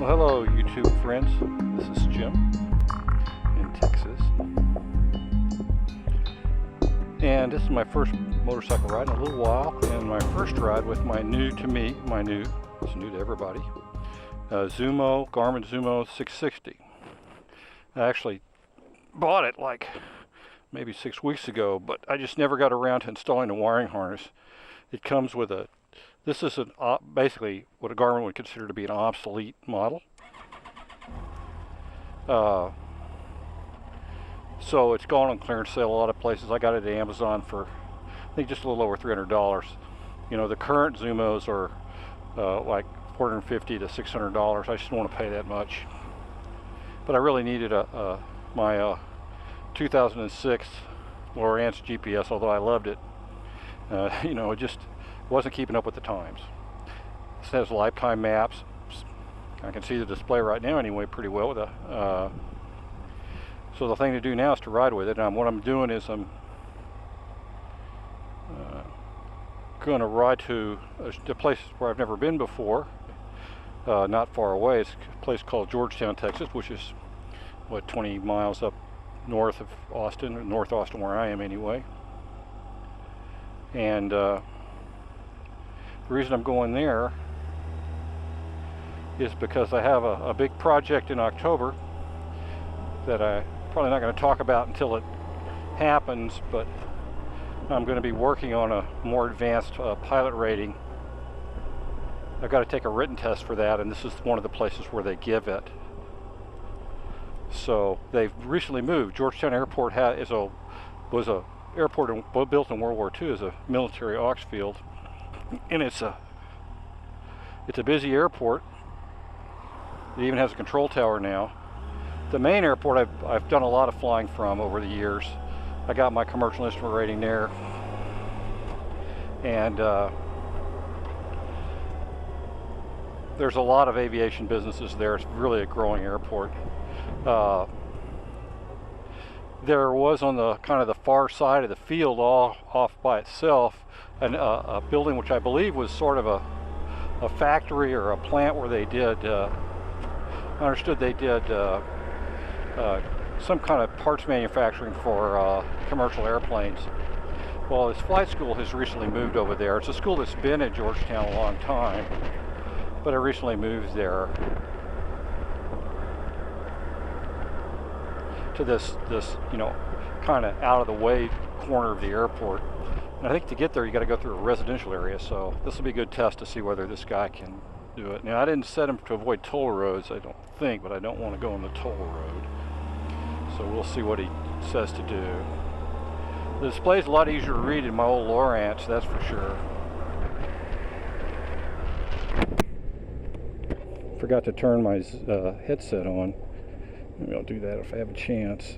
Well, hello YouTube friends, this is Jim in Texas, and this is my first motorcycle ride in a little while, and my first ride with my new to everybody, Zumo, Garmin Zumo 660. I actually bought it like maybe 6 weeks ago, but I just never got around to installing the wiring harness. It comes with this is basically what a Garmin would consider to be an obsolete model. So it's gone on clearance sale a lot of places. I got it at Amazon for I think just a little over $300. You know, the current Zumos are like $450 to $600. I just don't want to pay that much. But I really needed my 2006 Lowrance GPS, although I loved it. You know, it just wasn't keeping up with the times. This has lifetime maps. I can see the display right now anyway pretty well with so the thing to do now is to ride with it. And what I'm doing is I'm going to ride to a place where I've never been before, not far away. It's a place called Georgetown, Texas, which is what, 20 miles up north of Austin, or North Austin where I am anyway. And the reason I'm going there is because I have a big project in October that I'm probably not going to talk about until it happens, but I'm going to be working on a more advanced pilot rating. I've got to take a written test for that, and this is one of the places where they give it. So they've recently moved. Georgetown Airport was a airport built in World War II as a military aux field, and it's a busy airport. It even has a control tower now. The main airport I've done a lot of flying from over the years. I got my commercial instrument rating there, and there's a lot of aviation businesses there. It's really a growing airport. There was on the kind of the far side of the field, all off by itself, a building which I believe was sort of a factory or a plant where they did, I understood they did some kind of parts manufacturing for commercial airplanes. Well, this flight school has recently moved over there. It's a school that's been at Georgetown a long time, but it recently moved there to this you know, kind of out of the way corner of the airport. And I think to get there you got to go through a residential area, so this will be a good test to see whether this guy can do it. Now, I didn't set him to avoid toll roads, I don't think, but I don't want to go on the toll road, so we'll see what he says to do. The display's a lot easier to read in my old Lowrance, that's for sure. Forgot to turn my headset on. Maybe I'll do that if I have a chance.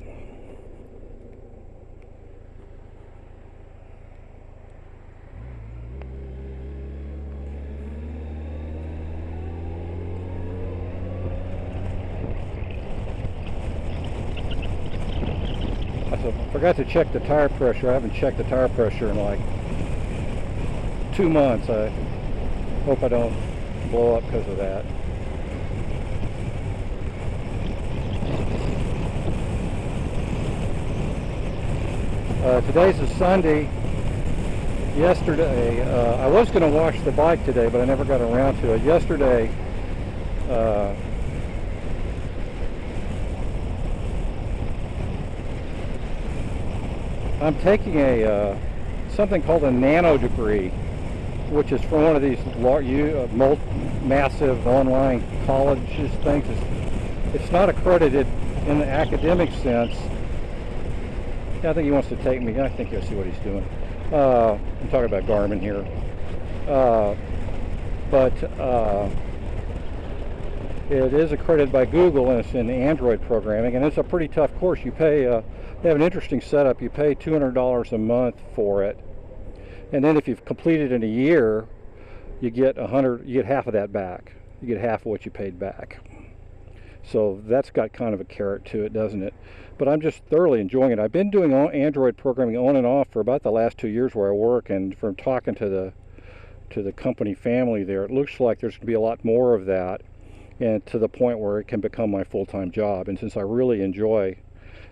I forgot to check the tire pressure. I haven't checked the tire pressure in like 2 months. I hope I don't blow up because of that. Today's a Sunday. Yesterday, I was going to wash the bike today, but I never got around to it. Yesterday, I'm taking something called a nano degree, which is from one of these massive online colleges things. It's not accredited in the academic sense. Yeah, I think he wants to take me. I think you'll see what he's doing. I'm talking about Garmin here. But it is accredited by Google, and it's in Android programming, and it's a pretty tough course. You pay, they have an interesting setup. You pay $200 a month for it, and then if you've completed in a year, you get half of that back. You get half of what you paid back. So that's got kind of a carrot to it, doesn't it? But I'm just thoroughly enjoying it. I've been doing Android programming on and off for about the last 2 years where I work, and from talking to the company family there, it looks like there's going to be a lot more of that. and to the point where it can become my full-time job. And since I really enjoy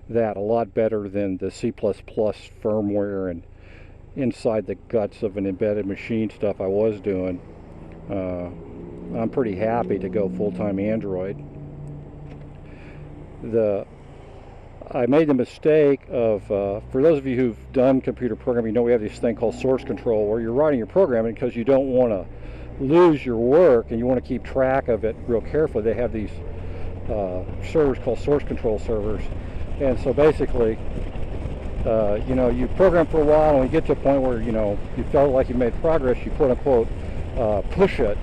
that a lot better than the C++ firmware and inside the guts of an embedded machine stuff I was doing, I'm pretty happy to go full-time Android. I made the mistake of, for those of you who've done computer programming, you know we have this thing called source control, where you're writing your programming because you don't want to lose your work and you want to keep track of it real carefully. They have these servers called source control servers, and so basically, you know, you program for a while, and when you get to a point where, you know, you felt like you made progress, you quote unquote push it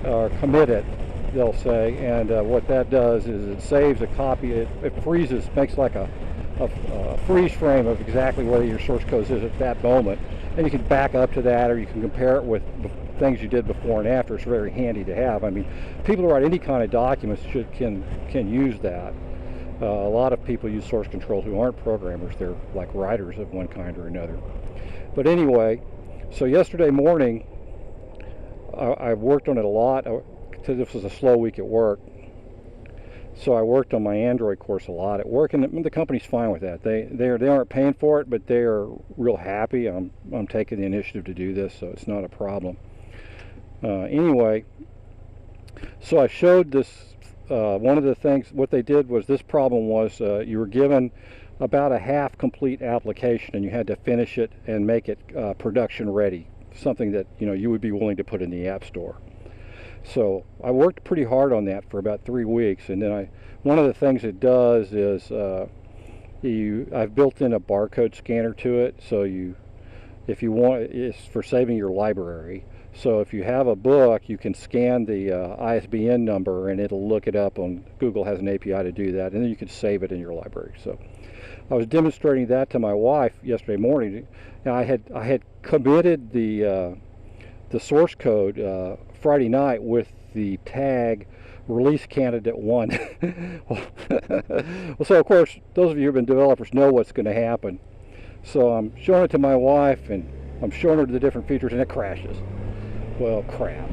or commit it, they'll say, and what that does is it saves a copy, it freezes, makes like a freeze frame of exactly where your source code is at that moment, and you can back up to that, or you can compare it with things you did before and after. It's very handy to have. I mean, people who write any kind of documents can use that. A lot of people use source control who aren't programmers. They're like writers of one kind or another. But anyway, so yesterday morning, I worked on it a lot. This was a slow week at work, so I worked on my Android course a lot at work, and the company's fine with that. They aren't paying for it, but they are real happy. I'm taking the initiative to do this, so it's not a problem. Anyway, so I showed this. One of the things, what they did was, this problem was you were given about a half complete application, and you had to finish it and make it production ready, something that, you know, you would be willing to put in the App Store. So I worked pretty hard on that for about 3 weeks, and then one of the things it does is I've built in a barcode scanner to it, so if you want, it's for saving your library. So if you have a book, you can scan the ISBN number and it'll look it up on Google. Has an API to do that, and then you can save it in your library. So I was demonstrating that to my wife yesterday morning. Now I had committed the source code Friday night with the tag release candidate 1. Well, so of course those of you who have been developers know what's going to happen. So I'm showing it to my wife, and I'm showing her the different features, and it crashes. Well, crap.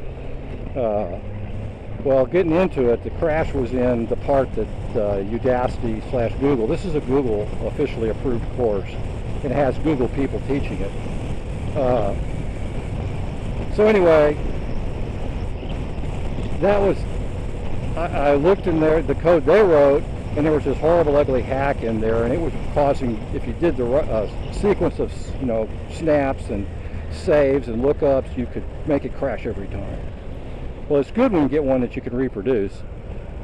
Well, getting into it, the crash was in the part that Udacity/Google. This is a Google officially approved course. It has Google people teaching it. So anyway, that was, I looked in there, the code they wrote, and there was this horrible ugly hack in there, and it was causing, if you did the sequence of, you know, snaps and saves and lookups, you could make it crash every time. Well, it's good when you get one that you can reproduce.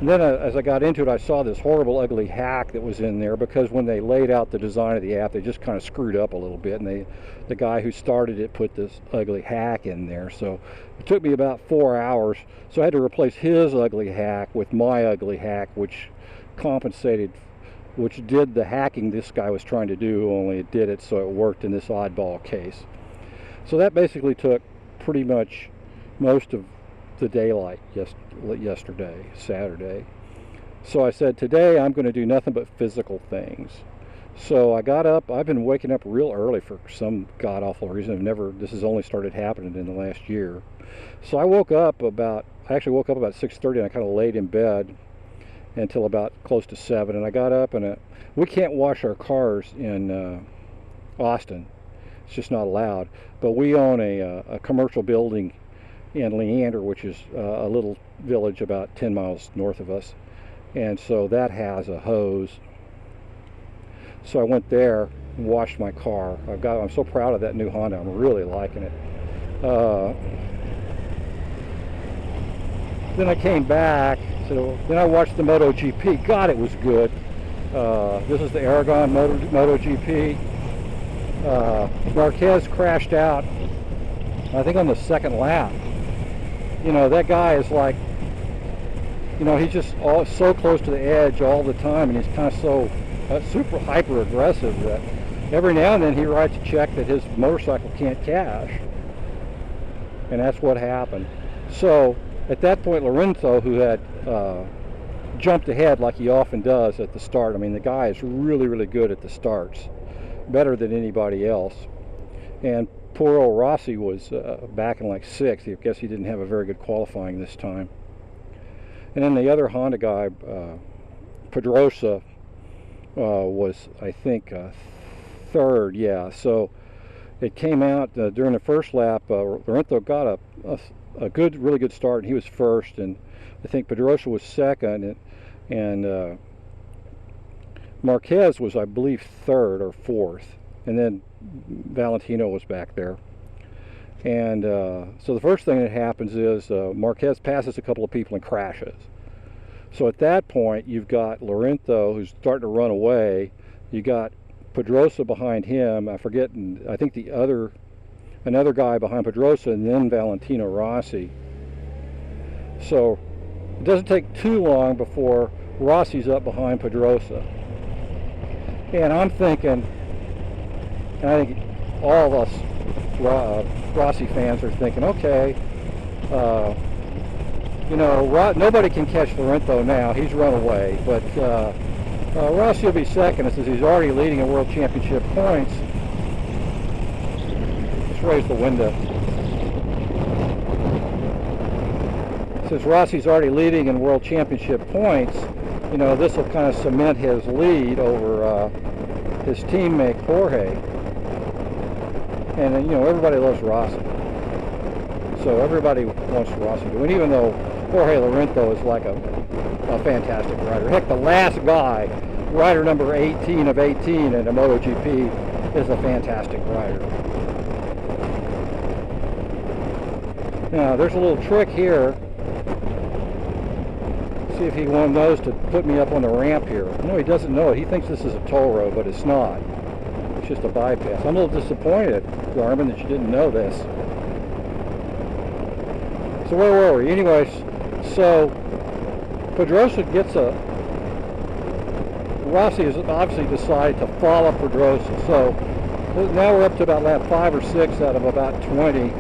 And then as I got into it, I saw this horrible ugly hack that was in there, because when they laid out the design of the app, they just kind of screwed up a little bit, and the guy who started it put this ugly hack in there. So it took me about 4 hours, so I had to replace his ugly hack with my ugly hack, which did the hacking this guy was trying to do, only it did it so it worked in this oddball case. So that basically took pretty much most of the daylight yesterday, Saturday. So I said, today I'm going to do nothing but physical things. So I got up. I've been waking up real early for some god-awful reason. This has only started happening in the last year. So I actually woke up about 6:30, and I kind of laid in bed until about close to 7, and I got up, and we can't wash our cars in Austin. It's just not allowed. But we own a commercial building in Leander, which is a little village about 10 miles north of us, and so that has a hose. So I went there and washed my car. I'm so proud of that new Honda. I'm really liking it. Then I came back. So then I watched the MotoGP. God, it was good. This is the Aragon MotoGP. Marquez crashed out, I think, on the second lap. You know, that guy is like, you know, he's just so close to the edge all the time, and he's kind of so super hyper aggressive that every now and then he writes a check that his motorcycle can't cash, and that's what happened. So at that point, Lorenzo, who had jumped ahead like he often does at the start, I mean, the guy is really, really good at the starts, better than anybody else. And poor old Rossi was back in like 6th. I guess he didn't have a very good qualifying this time. And then the other Honda guy, Pedrosa, was, I think, third. Yeah, so it came out during the first lap. Lorenzo got a good, really good start, and he was first, and I think Pedrosa was second, and Marquez was, I believe, third or fourth, and then Valentino was back there. And so the first thing that happens is Marquez passes a couple of people and crashes. So at that point, you've got Lorenzo, who's starting to run away. You got Pedrosa behind him. I forget, I think another guy behind Pedrosa, and then Valentino Rossi. So it doesn't take too long before Rossi's up behind Pedrosa. And I'm thinking, and I think all of us Rossi fans are thinking, okay, you know, nobody can catch Lorenzo now. He's run away. But Rossi will be second since he's already leading in World Championship points. Let's raise the window. Since Rossi's already leading in World Championship points, you know, this will kind of cement his lead over his teammate Jorge. And, you know, everybody loves Rossi. So everybody wants Rossi to win, even though Jorge Lorenzo is like a fantastic rider. Heck, the last guy, rider number 18 of 18 in a MotoGP, is a fantastic rider. Now, there's a little trick here. See if he knows to put me up on the ramp here. No, he doesn't know it. He thinks this is a toll road, but it's not. It's just a bypass. I'm a little disappointed, Garmin, that you didn't know this. So where were we? Anyways, so Pedrosa gets Rossi has obviously decided to follow Pedrosa. So now we're up to about lap 5 or 6 out of about 20.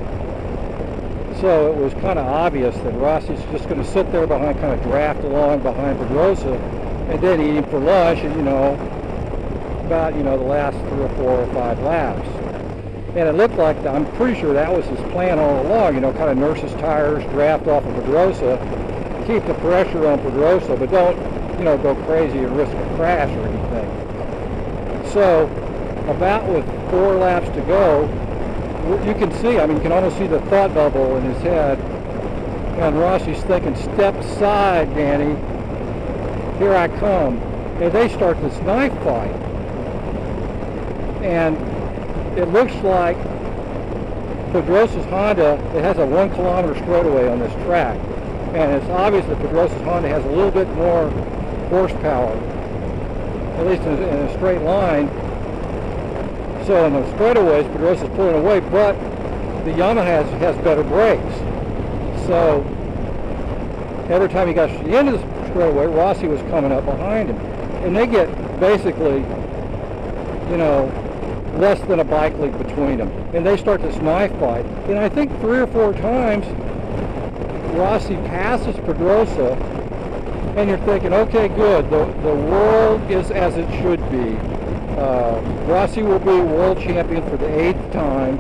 So it was kind of obvious that Rossi's just going to sit there behind, kind of draft along behind Pedrosa, and then eat him for lunch, and, you know, about, you know, the last 3 or 4 or 5 laps. And it looked like, I'm pretty sure that was his plan all along, you know, kind of nurse his tires, draft off of Pedrosa, keep the pressure on Pedrosa, but don't, you know, go crazy and risk a crash or anything. So about with 4 laps to go, you can see, I mean, you can almost see the thought bubble in his head. And Rossi's thinking, step aside, Danny. Here I come. And they start this knife fight. And it looks like Pedrosa's Honda, it has a 1 kilometer straightaway on this track. And it's obvious that Pedrosa's Honda has a little bit more horsepower, at least in a straight line. So in the straightaways, Pedrosa's pulling away, but the Yamaha has better brakes. So every time he got to the end of the straightaway, Rossi was coming up behind him. And they get basically, you know, less than a bike lead between them. And they start this knife fight. And I think 3 or 4 times, Rossi passes Pedrosa, and you're thinking, okay, good, the world is as it should be. Rossi will be world champion for the 8th time.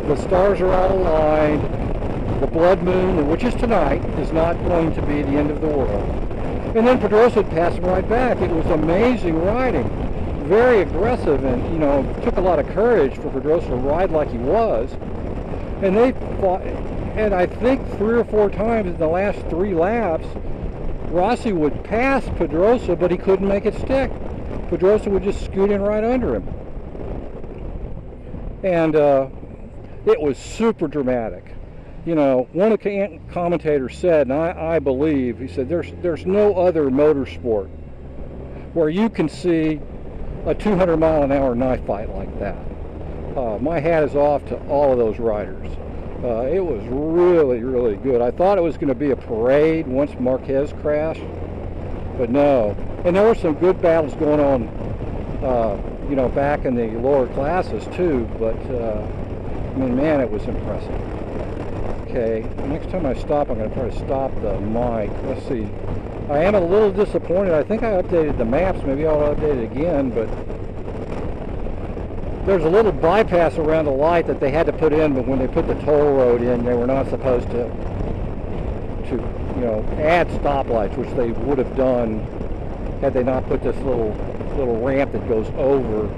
The stars are all aligned. The blood moon, which is tonight, is not going to be the end of the world. And then Pedrosa passed him right back. It was amazing riding. Very aggressive, and, you know, it took a lot of courage for Pedrosa to ride like he was. And they fought, and I think 3 or 4 times in the last 3 laps, Rossi would pass Pedrosa, but he couldn't make it stick. Pedrosa would just scoot in right under him. And it was super dramatic. You know, one of the commentators said, and I believe, he said, there's no other motorsport where you can see a 200-mile-an-hour knife fight like that. My hat is off to all of those riders. It was really, really good. I thought it was going to be a parade once Marquez crashed, but no. And there were some good battles going on, you know, back in the lower classes too, but I mean, man, it was impressive. Okay, next time I stop, I'm going to try to stop the mic. Let's see. I am a little disappointed. I think I updated the maps. Maybe I'll update it again, but there's a little bypass around the light that they had to put in, but when they put the toll road in, they were not supposed to to, you know, add stoplights, which they would have done had they not put this little ramp that goes over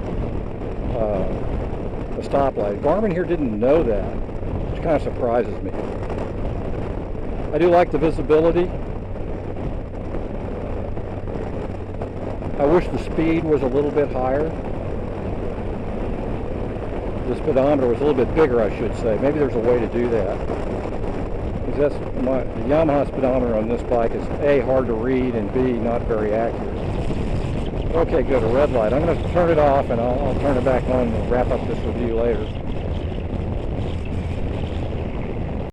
the stoplight. Garmin here didn't know that, which kind of surprises me. I do like the visibility. I wish the speed was a little bit higher. The speedometer was a little bit bigger, I should say. Maybe there's a way to do that. Because the Yamaha speedometer on this bike is A, hard to read, and B, not very accurate. Okay, good, a red light. I'm going to turn it off, and I'll turn it back on and wrap up this review later.